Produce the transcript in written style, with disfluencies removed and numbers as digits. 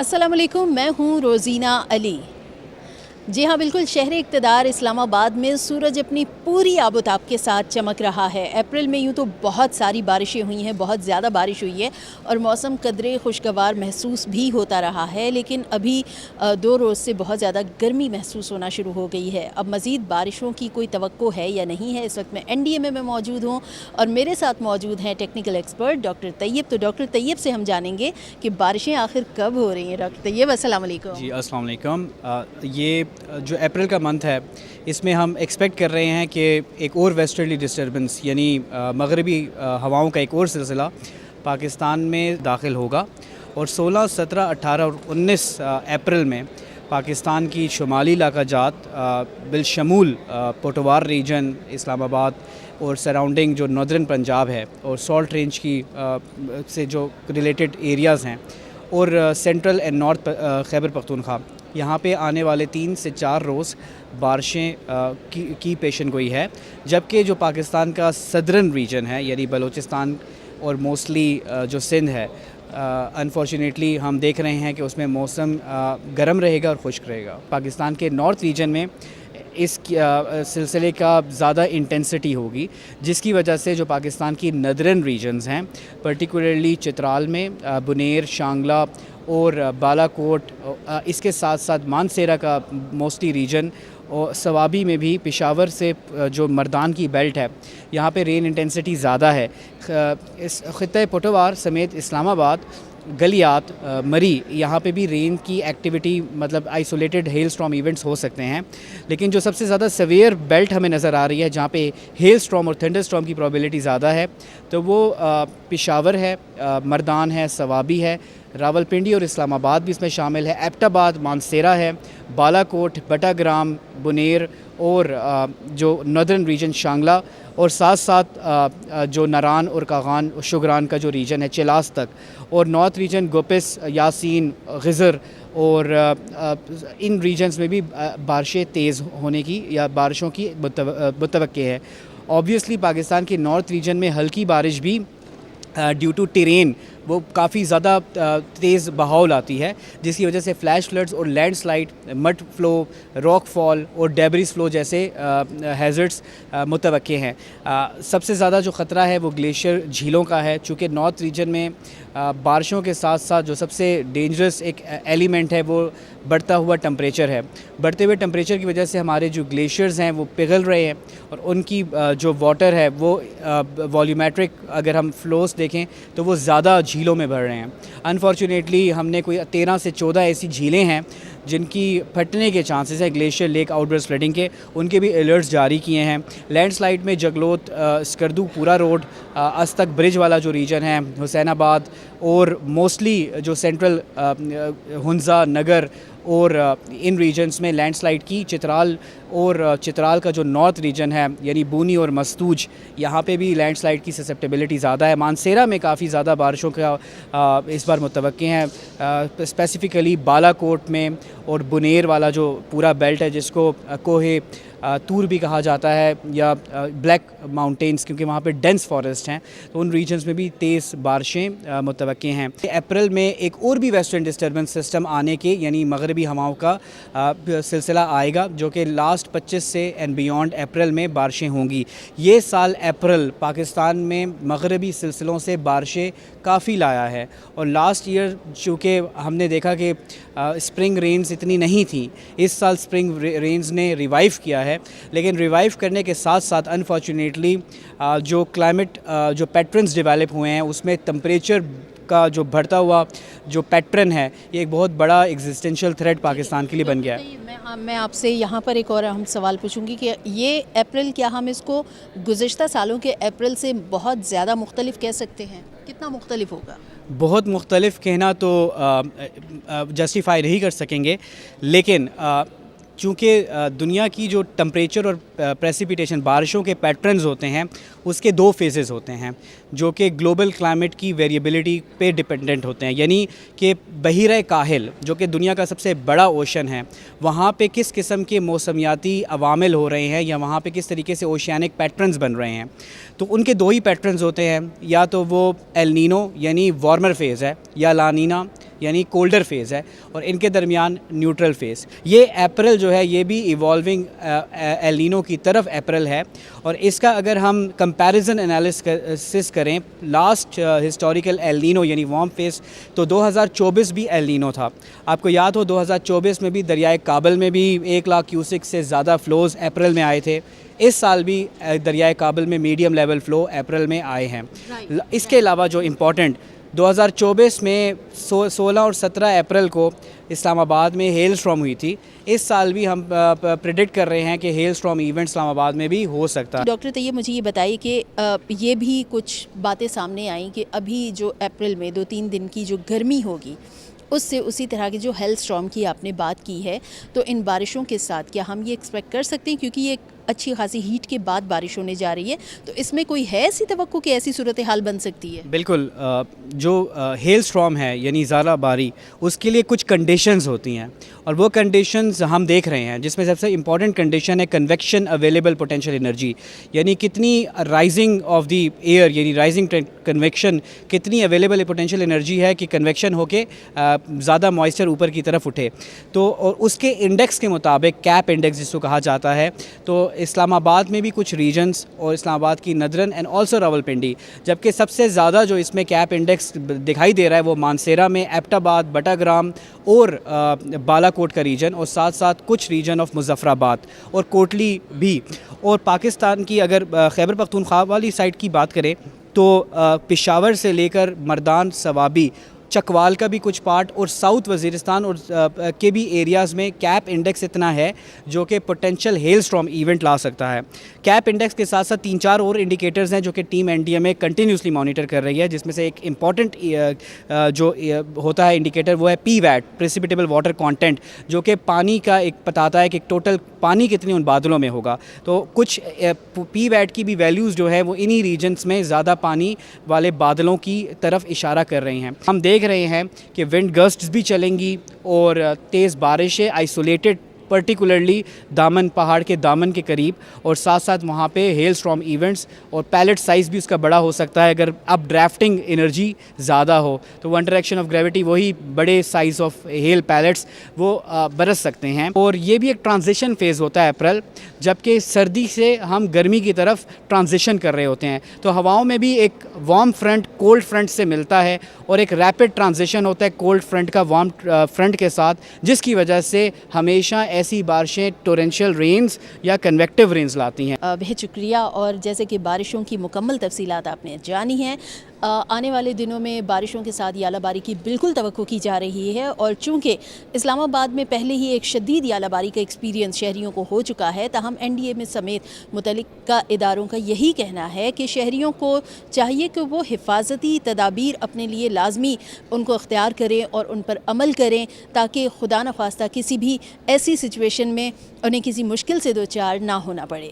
अस्सलाम वालेकुम, मैं हूँ रोज़ीना अली। जी हाँ, बिल्कुल शहर इक़्तिदार इस्लामाबाद में सूरज अपनी पूरी आबोताब के साथ चमक रहा है। अप्रैल में यूँ तो बहुत सारी बारिशें हुई हैं, बहुत ज़्यादा बारिश हुई है और मौसम कदरे खुशगवार महसूस भी होता रहा है, लेकिन अभी 2 रोज़ से बहुत ज़्यादा गर्मी महसूस होना शुरू हो गई है। अब मज़ीद बारिशों की कोई तवक्को है या नहीं है, इस वक्त मैं एनडीएमए में मौजूद हूँ और मेरे साथ मौजूद हैं टेक्निकल एक्सपर्ट डॉक्टर तैयब। तो डॉक्टर तैयब से हम जानेंगे कि बारिशें आखिर कब हो रही हैं। डॉक्टर तैयब, अस्सलाम वालेकुम। जी अस्सलाम वालेकुम। ये जो अप्रैल का मंथ है, इसमें हम एक्सपेक्ट कर रहे हैं कि एक और वेस्टर्ली डिस्टर्बेंस यानी मगरबी हवाओं का एक और सिलसिला पाकिस्तान में दाखिल होगा और 16, 17, 18 और 19 अप्रैल में पाकिस्तान की शुमाली इलाका जात बिलशमूल पोटवार रीजन, इस्लामाबाद और सराउंडिंग जो नॉर्दर्न पंजाब है और सॉल्ट रेंज की से जो रिलेटेड एरियाज़ हैं और central and north Khyber Pakhtunkhwa, यहाँ पे आने वाले 3 से 4 रोज़ बारिशें की पेशन गोई है। जबकि जो पाकिस्तान का सदर्न रीजन है यानी बलूचिस्तान और मोस्टली जो सिंध है, अनफॉर्चुनेटली हम देख रहे हैं कि उसमें मौसम गर्म रहेगा और खुश्क रहेगा। पाकिस्तान के नॉर्थ रीजन में इस सिलसिले का ज़्यादा इंटेंसिटी होगी, जिसकी वजह से जो पाकिस्तान की नदरन रीजन्स हैं, पर्टिकुलरली चित्राल में बुनेर, शांगला और बालाकोट, इसके साथ साथ मानसेरा का मोस्टली रीजन और सवाबी में भी पेशावर से जो मर्दान की बेल्ट है, यहाँ पे रेन इंटेंसिटी ज़्यादा है। इस ख़ित्ते पोटवार समेत इस्लामाबाद, गलियात, मरी, यहाँ पे भी रेन की एक्टिविटी मतलब आइसोलेटेड हेल स्टॉर्म इवेंट्स हो सकते हैं। लेकिन जो सबसे ज़्यादा सवेयर बेल्ट हमें नज़र आ रही है जहाँ पे हेल स्टॉर्म और थंडर स्टॉर्म की प्रोबेबिलिटी ज़्यादा है, तो वो पेशावर है, मर्दान है, सवाबी है, रावलपिंडी और इस्लामाबाद भी इसमें शामिल है, एबटाबाद, मानसेरा है, बालाकोट, बटाग्राम, बुनेर और जो नॉर्दर्न रीजन शांगला और साथ साथ जो नारान और कागान शुगरान का जो रीजन है चिलास तक, और नॉर्थ रीजन गोपिस, यासीन, गिज़र और इन रीजन्स में भी बारिशें तेज़ होने की या बारिशों की मुतवक्के है। ऑब्वियसली पाकिस्तान के नॉर्थ रीजन में हल्की बारिश भी ड्यू टू टेरेन वो काफ़ी ज़्यादा तेज़ बहाव लाती है, जिसकी वजह से फ्लैश फ्लड्स और landslide, mud flow, rock fall और डेब्रिस फ्लो जैसे हैज़र्ड्स मुतवक्के हैं। सबसे ज़्यादा जो ख़तरा है वो ग्लेशियर झीलों का है, चूँकि नॉर्थ रीजन में बारिशों के साथ साथ जो सबसे डेंजरस एक एलिमेंट है वो बढ़ता हुआ टेम्परेचर है। बढ़ते हुए टेम्परेचर की वजह से हमारे जो ग्लेशियर्स हैं वो पिघल रहे हैं और उनकी जो वाटर है वो वॉल्यूमेट्रिक अगर हम फ्लोस देखें तो वो ज़्यादा झीलों में भर रहे हैं। अनफॉर्चुनेटली हमने कोई 13 से 14 ऐसी झीलें हैं जिनकी फटने के चांसेस है ग्लेशियर लेक आउटबर्स्ट फ्लडिंग के, उनके भी अलर्ट्स जारी किए हैं। लैंडस्लाइड में जगलोत, स्कर्दू पूरा रोड, अस्तक ब्रिज वाला जो रीजन है, हुसैनाबाद और मोस्टली जो सेंट्रल हुंजा, नगर और इन रीजन्स में लैंडस्लाइड की। चित्राल और चित्राल का जो नॉर्थ रीजन है यानी बूनी और मस्तूज, यहाँ पे भी लैंडस्लाइड की ससेप्टेबिलिटी ज़्यादा है। मानसेरा में काफ़ी ज़्यादा बारिशों का इस बार मुतवक्के हैं, स्पेसिफ़िकली बालाकोट में और बुनेर वाला जो पूरा बेल्ट है जिसको कोहे तूर भी कहा जाता है या ब्लैक माउंटेन्स, क्योंकि वहाँ पे डेंस फॉरेस्ट हैं, तो उन रीजन्स में भी तेज़ बारिशें मुतवक्के हैं। अप्रैल में एक और भी वेस्टर्न डिस्टर्बेंस सिस्टम आने के यानी मगरबी हवाओं का सिलसिला आएगा, जो कि लास्ट 25 से एंड बियॉन्ड अप्रैल में बारिशें होंगी। ये साल अप्रैल पाकिस्तान में मगरबी सिलसिलों से बारिशें काफ़ी लाया है और लास्ट ईयर चूँकि हमने देखा कि स्प्रिंग रेन्स इतनी नहीं थी, इस साल स्प्रिंग रेन्स ने रिवाइव किया है। लेकिन रिवाइव करने के साथ साथ अनफॉर्चुनेटली जो क्लाइमेट जो पैटर्न्स डेवलप हुए हैं उसमें टेम्परेचर का जो बढ़ता हुआ जो पैटर्न है, ये एक बहुत बड़ा एग्जिस्टेंशियल थ्रेट पाकिस्तान के लिए बन गया है। मैं आपसे यहाँ पर एक और हम सवाल पूछूंगी कि ये अप्रैल, क्या हम इसको गुज़िश्ता सालों के अप्रैल से बहुत ज़्यादा मुख्तलिफ कह सकते हैं? कितना मुख्तलिफ होगा? बहुत मुख्तलिफ कहना तो जस्टिफाई नहीं कर सकेंगे, लेकिन चूँकि दुनिया की जो टेम्परेचर और प्रेसिपिटेशन बारिशों के पैटर्न्स होते हैं उसके 2 फेजेस होते हैं। जो कि ग्लोबल क्लाइमेट की वेरिएबिलिटी पे डिपेंडेंट होते हैं, यानी कि बहीर काहिल जो कि दुनिया का सबसे बड़ा ओशन है, वहाँ पे किस किस्म के मौसमियाती अवामिल हो रहे हैं या वहाँ पे किस तरीके से ओशियानिक पैटर्न्स बन रहे हैं। तो उनके दो ही पैटर्न्स होते हैं, या तो वो एल नीनो यानी वार्मर फेज़ है, या ला नीना यानी कोल्डर फेज़ है, और इनके दरमियान न्यूट्रल फेज़। ये अप्रैल जो है ये भी इवॉल्विंग एल नीनो की तरफ अप्रैल है, और इसका अगर हम कंपैरिजन एनालिसिस करें लास्ट हिस्टोरिकल एल नीनो यानी वार्म फेज़, तो 2024 भी एल नीनो था। आपको याद हो 2024 में भी दरियाए काबल में भी 1 लाख क्यूसिक से ज़्यादा फ़्लोज़ अप्रैल में आए थे। इस साल भी दरियाए काबल में मीडियम लेवल फ़्लो अप्रैल में आए हैं। इसके अलावा जो इम्पॉर्टेंट 2024 में 16 और 17 अप्रैल को इस्लामाबाद में हेल स्टॉर्म हुई थी। इस साल भी हम प्रेडिक्ट कर रहे हैं कि हेल स्टॉर्म इवेंट इस्लामाबाद में भी हो सकता है। डॉक्टर तैयब, मुझे ये बताइए कि ये भी कुछ बातें सामने आई कि अभी जो अप्रैल में 2-3 दिन की जो गर्मी होगी उससे उसी तरह के जो हेल स्टॉर्म की आपने बात की है, तो इन बारिशों के साथ क्या हम ये एक्सपेक्ट कर सकते हैं, क्योंकि ये अच्छी खासी हीट के बाद बारिश होने जा रही है, तो इसमें कोई है ऐसी तवक्को कि ऐसी सूरत हाल बन सकती है? बिल्कुल, जो हेल स्टॉर्म है यानी ज़ारा बारी, उसके लिए कुछ कंडीशंस होती हैं, और वो कंडीशंस हम देख रहे हैं, जिसमें सबसे इंपॉर्टेंट कंडीशन है कन्वेक्शन अवेलेबल पोटेंशियल एनर्जी, यानी कितनी राइजिंग ऑफ द एयर यानी राइजिंग कन्वेक्शन, कितनी अवेलेबल पोटेंशियल एनर्जी है कि कन्वेक्शन होके ज़्यादा मॉइस्चर ऊपर की तरफ उठे। तो और उसके इंडेक्स के मुताबिक, कैप इंडेक्स जिसको कहा जाता है, तो इस्लामाबाद में भी कुछ रीजन्स और इस्लामाबाद की नदरन एंड ऑल्सो रावलपिंडी, जबकि सबसे ज़्यादा जो इसमें कैप इंडेक्स दिखाई दे रहा है वो मानसेरा में, एबटाबाद, बटाग्राम और बालाकोट का रीजन, और साथ साथ कुछ रीजन ऑफ मुजफ्फराबाद और कोटली भी। और पाकिस्तान की अगर खैबर पख्तूनख्वा वाली साइड की बात करें तो पेशावर से लेकर मर्दान, सवाबी, चकवाल का भी कुछ पार्ट और साउथ वज़ीरिस्तान और के भी एरियाज़ में कैप इंडेक्स इतना है जो कि पोटेंशियल हेल स्टॉर्म इवेंट ला सकता है। कैप इंडेक्स के साथ साथ 3-4 और इंडिकेटर्स हैं जो कि टीम एनडीएमए कंटिन्यूसली मॉनिटर कर रही है, जिसमें से एक इम्पॉर्टेंट जो होता है इंडिकेटर वो है PWAT, प्रेसिपिटेबल वाटर कंटेंट, जो कि पानी का एक बताता है कि टोटल पानी कितनी उन बादलों में होगा। तो कुछ PWAT की भी वैल्यूज़ जो है वो इन्हीं रीजन्स में ज़्यादा पानी वाले बादलों की तरफ इशारा कर रही हैं। हम देख रहे हैं कि विंड गस्ट्स भी चलेंगी और तेज़ बारिशें आइसोलेटेड, पर्टिकुलरली दामन, पहाड़ के दामन के करीब, और साथ साथ वहाँ पे हेल स्टॉर्म इवेंट्स, और पैलेट साइज़ भी उसका बड़ा हो सकता है अगर अब ड्राफ्टिंग एनर्जी ज़्यादा हो, तो वन डायरेक्शन ऑफ ग्रेविटी वही बड़े साइज़ ऑफ हेल पैलेट्स वो बरस सकते हैं। और ये भी एक ट्रांजिशन फेज़ होता है अप्रैल, जबकि सर्दी से हम गर्मी की तरफ ट्रांजिशन कर रहे होते हैं, तो हवाओं में भी एक वार्म फ्रंट कोल्ड फ्रंट से मिलता है और एक रैपिड ट्रांजिशन होता है कोल्ड फ्रंट का वार्म फ्रंट के साथ, जिसकी वजह से हमेशा ऐसी बारिशें टोरेंशियल रेन्स या कन्वेक्टिव रेन्स लाती हैं। बेहद शुक्रिया। और जैसे कि बारिशों की मुकम्मल तफसीलात आपने जानी हैं, आने वाले दिनों में बारिशों के साथ यालाबारी की बिल्कुल तवक्को की जा रही है, और चूँकि इस्लामाबाद में पहले ही एक शदीद यालाबारी का एक्सपीरियंस शहरियों को हो चुका है, ताहम NDMA समेत मुतल्लिका इदारों का यही कहना है कि शहरियों को चाहिए कि वो हिफाजती तदाबीर अपने लिए लाजमी उनको अख्तियार करें और उन पर अमल करें, ताकि खुदा न खास्ता किसी भी ऐसी सिचुएशन में उन्हें किसी मुश्किल से दो चार ना होना पड़े।